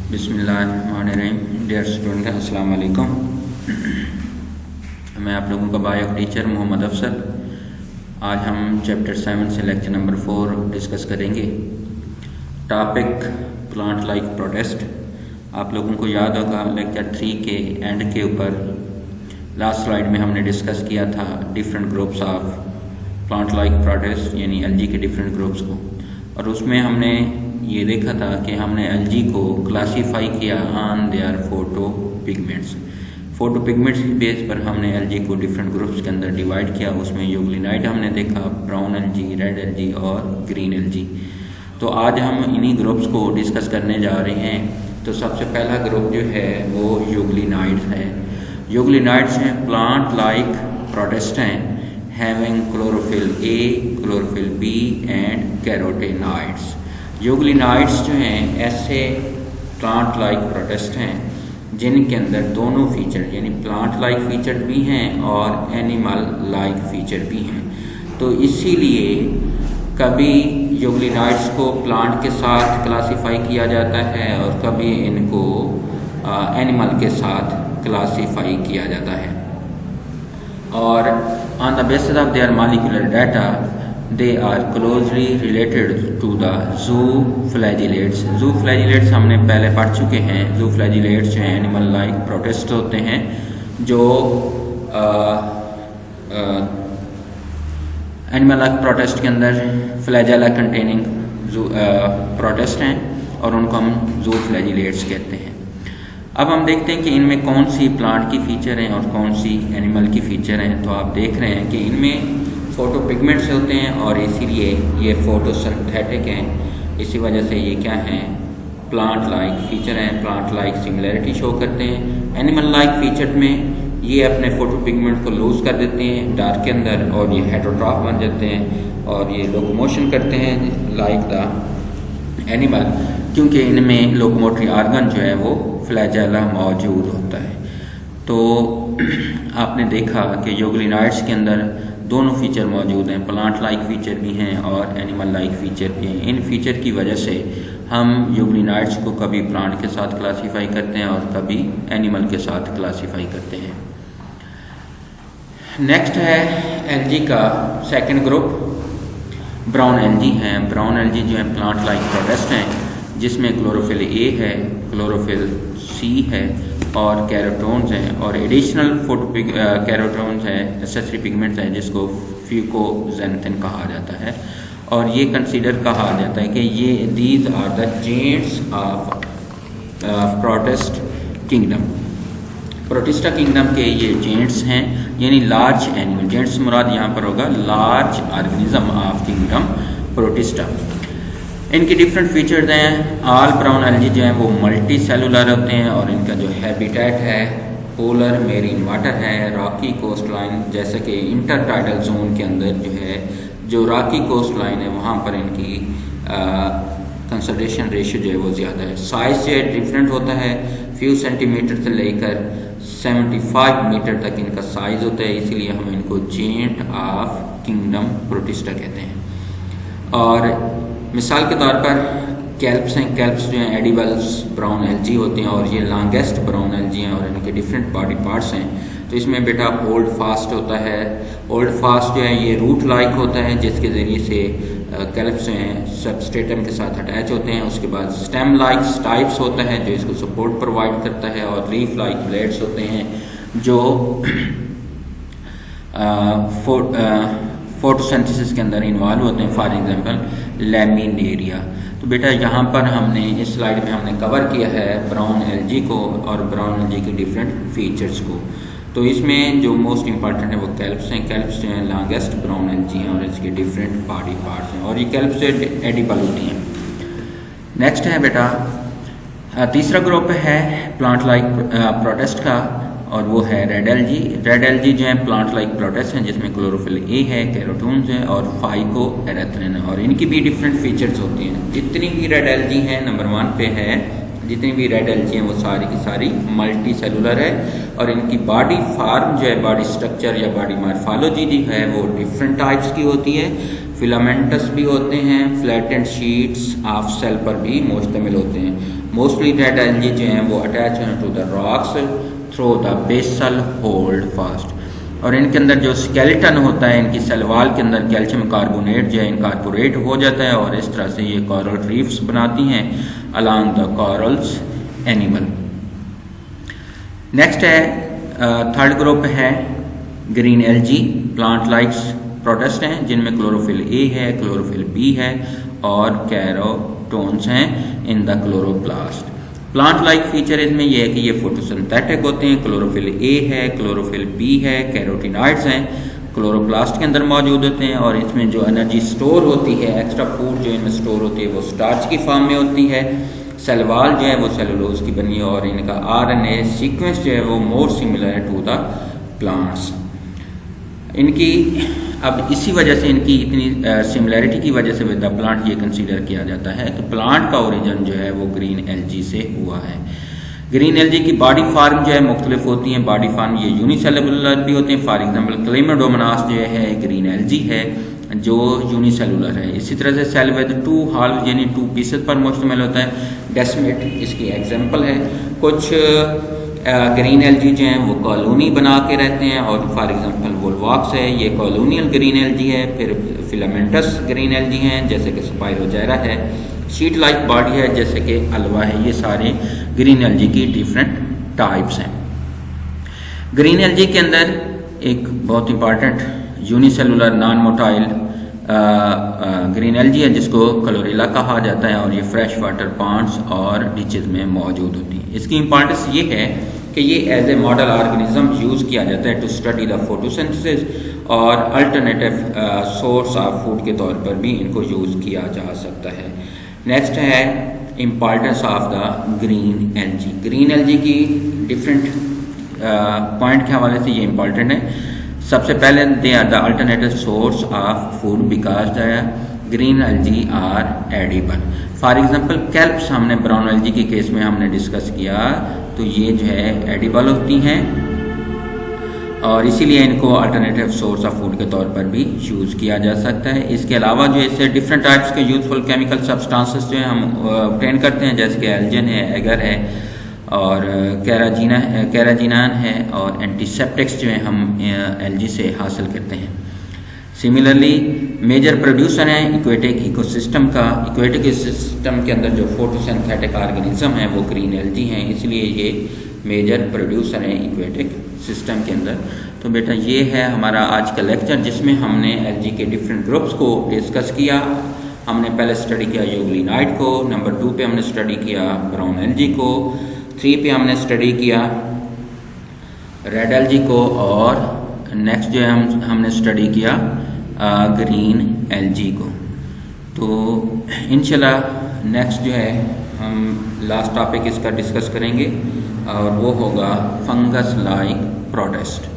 बिस्मिल्लाहिर्रहमानिर्रहीम। Dear student, अस्सलाम वालेकुम। मैं आप लोगों का बायो टीचर मोहम्मद अफसर। आज हम चैप्टर 7 से लेक्चर नंबर 4 डिस्कस करेंगे। Topic plant like protest. आप लोगों को याद होगा लेक्चर 3 के एंड के ऊपर लास्ट स्लाइड में हमने डिस्कस किया था different groups of plant like protest, यानी एलजी के डिफरेंट ग्रुप्स को। और उसमें हमने ये देखा था कि हमने एलजी को क्लासीफाई किया on their photo pigments. Photo pigments की बेस पर हमने एलजी को डिफरेंट ग्रुप्स के अंदर डिवाइड किया। उसमें यूग्लिनाइट हमने देखा, ब्राउन एलजी, रेड एलजी और ग्रीन एलजी। तो आज हम इन्हीं ग्रुप्स को डिस्कस करने जा रहे हैं। तो सबसे पहला ग्रुप जो है वो यूग्लिनाइट्स है। यूग्लिनाइट्स हैं प्लांट लाइक प्रोटेस्ट हैं having chlorophyll A, chlorophyll B and carotenoids. Euglenoids जो हैं ऐसे प्लांट लाइक प्रोटेस्ट हैं जिनके अंदर दोनों फीचर यानी प्लांट लाइक फीचर भी हैं और एनिमल लाइक फीचर भी हैं। तो इसीलिए कभी यूग्लिनाइट्स को प्लांट के साथ क्लासीफाई किया जाता है और कभी इनको एनिमल के साथ क्लासीफाई किया जाता है। और on the basis of their molecular data they are closely related to the zooflagellates। zooflagellates हमने पहले पढ़ चुके हैं। zooflagellates जो हैं एनिमल लाइक प्रोटेस्ट होते हैं जो एनिमल लाइक प्रोटेस्ट के अंदर फ्लैजेला कंटेनिंग प्रोटेस्ट हैं और उनको हम zooflagellates कहते हैं। अब हम देखते हैं कि इनमें कौन सी प्लांट की फीचर हैं और कौन सी एनिमल की फीचर हैं। तो आप देख रहे हैं कि इनमें फोटो पिगमेंट्स होते हैं और इसीलिए ये फोटोसिंथेटिक हैं। इसी वजह से ये क्या हैं, प्लांट लाइक फीचर हैं, प्लांट लाइक सिमिलरिटी शो करते हैं। एनिमल लाइक फीचर में ये अपने फोटो पिगमेंट को लूज कर देते हैं डार्क के अंदर और ये हेटेरोट्रॉफ बन जाते हैं और ये लोकोमोशन करते हैं लाइक द एनिमल, क्योंकि इनमें लोकोमोटरी आर्गन जो है वो फ्लैजेला मौजूद होता है। तो आपने देखा कि यूग्लिनाइट्स के अंदर दोनों फीचर मौजूद हैं, प्लांट लाइक फीचर भी हैं और एनिमल लाइक फीचर भी हैं। इन फीचर की वजह से हम यूग्लिनाइट्स को कभी प्लांट के साथ क्लासीफाई करते हैं और कभी एनिमल के साथ क्लासीफाई करते हैं। नेक्स्ट है एलजी का सेकंड ग्रुप, ब्राउन एलजी हैं। ब्राउन एलजी जो है प्लांट लाइक प्रोटेस्ट हैं जिसमें क्लोरोफिल ए है, क्लोरोफिल सी है और कैरोटोन्स हैं और एडिशनल कैरोटोन्स हैं, एसेसरी पिगमेंट्स हैं जिसको फ्यूकोजेंथिन कहा जाता है। और ये कंसीडर कहा जाता है कि ये these are the giants of protist kingdom. Protista kingdom के ये जेंट्स हैं, यानी लार्ज एनिमल। जेंट्स मुराद यहाँ पर होगा large organism of kingdom protista. इनके डिफरेंट फीचर्स हैं। ऑल ब्राउन एलजी जो हैं वो मल्टी सेलुलर होते हैं और इनका जो हैबिटेट है पोलर मेरीन वाटर है, रॉकी कोस्ट लाइन, जैसे कि इंटरटाइडल जोन के अंदर जो है जो रॉकी कोस्ट लाइन है वहाँ पर इनकी कंसंट्रेशन रेशियो जो है वो ज़्यादा है। साइज जो है डिफरेंट होता है, फ्यू सेंटीमीटर से लेकर 75 मीटर तक इनका साइज होता है, इसीलिए हम इनको जेंट ऑफ किंगडम प्रोटिस्टा कहते हैं। और मिसाल के तौर पर कैल्प्स हैं। कैल्प्स जो हैं एडिबल्स ब्राउन एलजी होते हैं और ये लॉन्गेस्ट ब्राउन एलजी हैं और इनके डिफरेंट बॉडी पार्ट्स हैं। तो इसमें बेटा होल्ड फास्ट होता है। होल्ड फास्ट जो है ये रूट लाइक होता है जिसके ज़रिए से कैल्प्स जो हैं सबस्ट्रेटम के साथ अटैच होते हैं। उसके बाद स्टेम लाइक स्टाइप्स होता है जो इसको सपोर्ट प्रोवाइड करता है और लीफ लाइक ब्लेड्स होते हैं जो फोटोसिंथेसिस के अंदर इन्वॉल्व होते हैं, फॉर एग्जांपल लैमिनेरिया। तो बेटा यहाँ पर हमने इस स्लाइड में हमने कवर किया है ब्राउन एलजी को और ब्राउन एलजी के डिफरेंट फीचर्स को। तो इसमें जो मोस्ट इंपॉर्टेंट है वो कैल्प्स हैं। कैल्प्स जो हैं लॉन्गेस्ट ब्राउन एलजी हैं और इसके डिफरेंट बॉडी पार्ट्स हैं और ये कैल्प्स जो एडिबल होती हैं। नेक्स्ट है बेटा तीसरा ग्रुप है प्लांट लाइक प्रोटेस्ट का और वो है रेड एलजी। रेड एलजी जो है प्लांट लाइक प्रोटेस्ट हैं जिसमें क्लोरोफिल ए है, कैरोटोन्स है और फाइकोएरिथ्रिन है और इनकी भी डिफरेंट फीचर्स होती हैं। जितनी भी रेड एलजी हैं नंबर 1 पे है जितनी भी रेड एल्गी हैं वो सारी की सारी मल्टी सेलुलर है और इनकी बॉडी फार्म जो है, बॉडी स्ट्रक्चर या बॉडी मॉर्फोलॉजी जो है वो डिफरेंट टाइप्स की होती है। फिलामेंटस भी होते हैं, फ्लैटेंड शीट्स ऑफ सेल पर भी मुश्तमिल होते हैं। मोस्टली रेड एल्गी जो हैं वो अटैच हैं to the rocks through the basal holdfast, और इनके अंदर जो स्केलेटन होता है, इनकी सेल वॉल के अंदर कैल्शियम कार्बोनेट जो है इनकॉर्पोरेट हो जाता है और इस तरह से ये कोरल रीफ्स बनाती हैं along the corals animal. Next है थर्ड ग्रुप है green algae, plant likes protist हैं जिनमें क्लोरोफिल ए है, क्लोरोफिल बी है और कैरोटोन्स हैं in the chloroplast. Plant like feature इसमें यह है कि ये फोटोसिंथेटिक होते हैं। क्लोरोफिल ए है, क्लोरोफिल बी है, कैरोटिनॉइड्स हैं, क्लोरोप्लास्ट के अंदर मौजूद होते हैं और इसमें जो एनर्जी स्टोर होती है, एक्स्ट्रा फूड जो इनमें स्टोर होती है वो स्टार्च की फॉर्म में होती है। सेल वॉल जो है वो सेलुलोज की बनी है और इनका आरएनए सीक्वेंस जो है वो मोर सिमिलर है टू द प्लांट्स। इनकी अब इसी वजह से इनकी इतनी सिमिलैरिटी की वजह से विद द प्लांट ये कंसीडर किया जाता है कि प्लांट का ओरिजिन जो है वो ग्रीन एल्गी से हुआ है। ग्रीन एल्गी की बॉडी फार्म जो है मुख्तलिफ होती हैं। बॉडी फार्म ये यूनिसेलुलर भी होते हैं। फॉर एग्जांपल क्लेमाडोमोनास जो है ग्रीन एल्गी है जो यूनिसेलुलर है। इसी तरह से सेल विद टू हॉल यानी टू पीसेस पर मुश्तमिल होता है। डेस्मेट इसकी एग्जाम्पल है। कुछ ग्रीन एल्गी जो हैं वो कॉलोनी बना के रहते हैं और फॉर एग्जांपल वोल्वॉक्स है, ये कॉलोनियल ग्रीन एल्गी है। फिर फिलामेंटस ग्रीन एल्गी हैं जैसे कि स्पाइरोजेरा है। शीट लाइक बॉडी है जैसे कि अल्वा है। ये सारे ग्रीन एल्गी की डिफरेंट टाइप्स हैं। ग्रीन एल्गी के अंदर एक बहुत important unicellular non motile green algae है जिसको क्लोरेला कहा जाता है और ये फ्रेश वाटर पॉन्ड्स और डिचेज में मौजूद होती है। इसकी इंपॉर्टेंस ये है कि ये as a model organism use किया जाता है टू स्टडी द फोटोसिंथेसिस और अल्टरनेटिव सोर्स ऑफ फूड के तौर पर भी इनको यूज़ किया जा सकता है। नेक्स्ट है importance of the green algae. Green algae की डिफरेंट पॉइंट के हवाले से ये इम्पॉर्टेंट है। सबसे पहले they are the alternative source of food because the green algae are edible. For example kelps हमने ब्राउन एल्गी के केस में हमने डिस्कस किया तो ये जो है एडिबल होती हैं और इसीलिए इनको अल्टरनेटिव सोर्स ऑफ फूड के तौर पर भी यूज़ किया जा सकता है। इसके अलावा जो इससे डिफरेंट टाइप्स के यूजफुल केमिकल सब्सटेंसेस जो है हम ऑब्टेन करते हैं जैसे कि एल्जन है, एगर है और कैराजिनान है और एंटीसेप्टिक्स जो है हम एल्गी से हासिल करते हैं। सिमिलरली मेजर प्रोड्यूसर हैं इक्वेटिक इकोसिस्टम का। इक्वेटिक सिस्टम के अंदर जो फोटोसिंथेटिक ऑर्गेनिज्म है वो ग्रीन एल्गी हैं, इसलिए ये मेजर प्रोड्यूसर हैं इक्वेटिक सिस्टम के अंदर। तो बेटा ये है हमारा आज का लेक्चर जिसमें हमने एल्गी के डिफरेंट ग्रुप्स को डिस्कस किया। हमने पहले स्टडी किया यूग्लिनाइड को, नंबर 2 पे हमने स्टडी किया ब्राउन एल्गी को, 3 पे हमने स्टडी किया रेड एल्गी को और नेक्स्ट जो है हमने स्टडी किया ग्रीन एल्गी को। तो इंशाल्लाह नेक्स्ट जो है हम लास्ट टॉपिक इसका डिस्कस करेंगे और वो होगा फंगस लाइक प्रोटिस्ट।